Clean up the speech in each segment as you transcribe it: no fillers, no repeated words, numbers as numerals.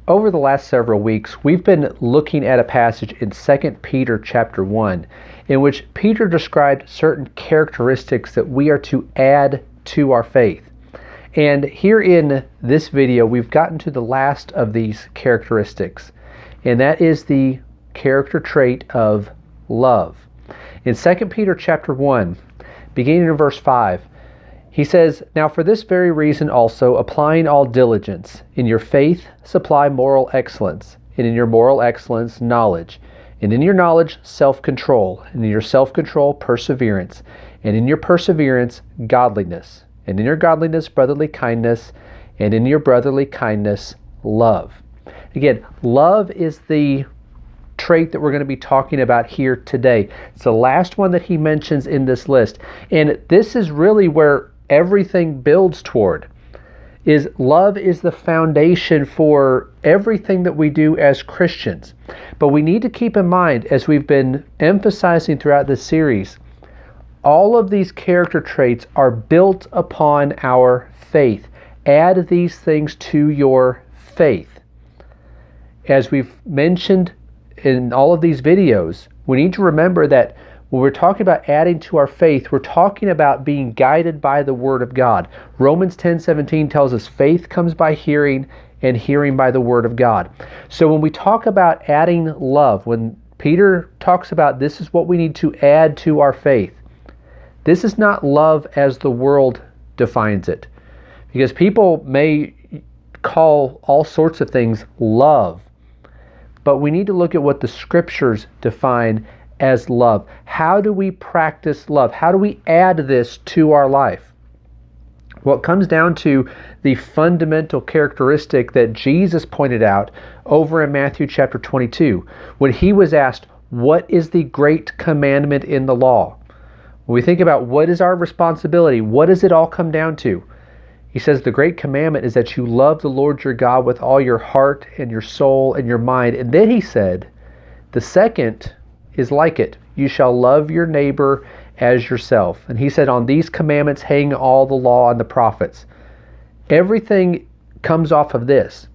Over the last several weeks, we've been looking at a passage in 2 Peter chapter 1, in which Peter described certain characteristics that we are to add to our faith. And here in this video, we've gotten to the last of these characteristics, and that is the character trait of love. In 2 Peter chapter 1, beginning in verse 5, he says, "Now for this very reason also, applying all diligence, in your faith supply moral excellence, and in your moral excellence knowledge, and in your knowledge self-control, and in your self-control perseverance, and in your perseverance godliness, and in your godliness brotherly kindness, and in your brotherly kindness love." Again, love is the trait that we're going to be talking about here today. It's the last one that he mentions in this list. And this is really where everything builds toward. Love is the foundation for everything that we do as Christians. But we need to keep in mind, as we've been emphasizing throughout this series, all of these character traits are built upon our faith. Add these things to your faith. As we've mentioned in all of these videos, we need to remember that when we're talking about adding to our faith, we're talking about being guided by the Word of God. Romans 10:17 tells us faith comes by hearing, and hearing by the Word of God. So when we talk about adding love, when Peter talks about this is what we need to add to our faith, this is not love as the world defines it. Because people may call all sorts of things love, but we need to look at what the Scriptures define as love. How do we practice love? How do we add this to our life? Well, it comes down to the fundamental characteristic that Jesus pointed out over in Matthew chapter 22, when he was asked, what is the great commandment in the law? When we think about what is our responsibility, what does it all come down to? He says the great commandment is that you love the Lord your God with all your heart and your soul and your mind. And then he said, the second is like it. You shall love your neighbor as yourself. And he said, on these commandments hang all the law and the prophets. Everything comes off of this.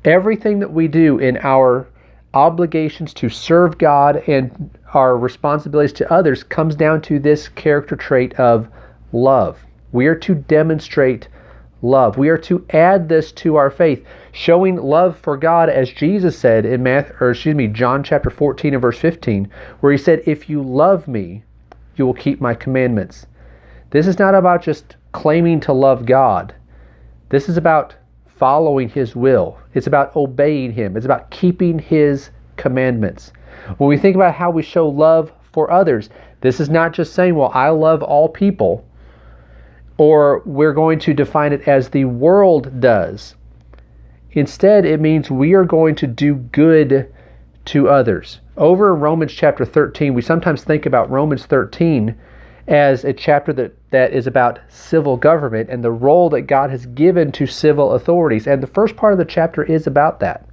Everything that we do in our obligations to serve God and our responsibilities to others comes down to this character trait of love. We are to demonstrate love. We are to add this to our faith, showing love for God, as Jesus said in John chapter 14 and verse 15, where he said, if you love me, you will keep my commandments. This is not about just claiming to love God. This is about following his will. It's about obeying him. It's about keeping his commandments. When we think about how we show love for others, this is not just saying, well, I love all people, or we're going to define it as the world does. Instead, it means we are going to do good to others. Over in Romans chapter 13, we sometimes think about Romans 13 as a chapter that is about civil government and the role that God has given to civil authorities. And the first part of the chapter is about that.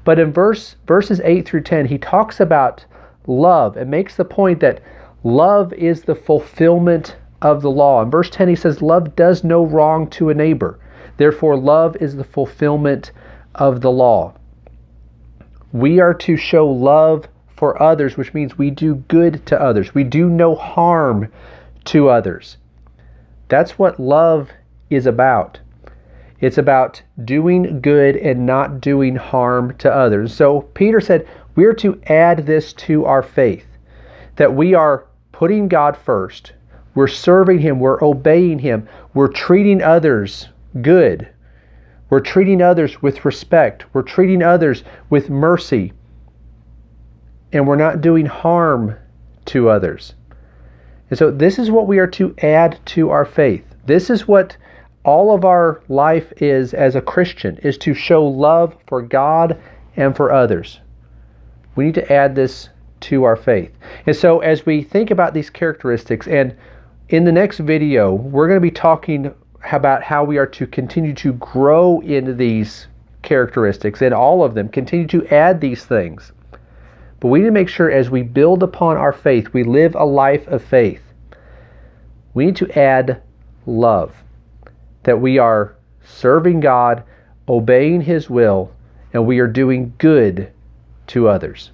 But in verses 8 through 10, he talks about love and makes the point that love is the fulfillment of the law. In verse 10 he says, love does no wrong to a neighbor. Therefore love is the fulfillment of the law. We are to show love for others, which means we do good to others. We do no harm to others. That's what love is about. It's about doing good and not doing harm to others. So Peter said we are to add this to our faith, that we are putting God first. We're serving him. We're obeying him. We're treating others good. We're treating others with respect. We're treating others with mercy. And we're not doing harm to others. And so this is what we are to add to our faith. This is what all of our life is as a Christian, is to show love for God and for others. We need to add this to our faith. And so as we think about these characteristics, and in the next video, we're going to be talking about how we are to continue to grow in these characteristics, and all of them, continue to add these things. But we need to make sure as we build upon our faith, we live a life of faith. We need to add love, that we are serving God, obeying his will, and we are doing good to others.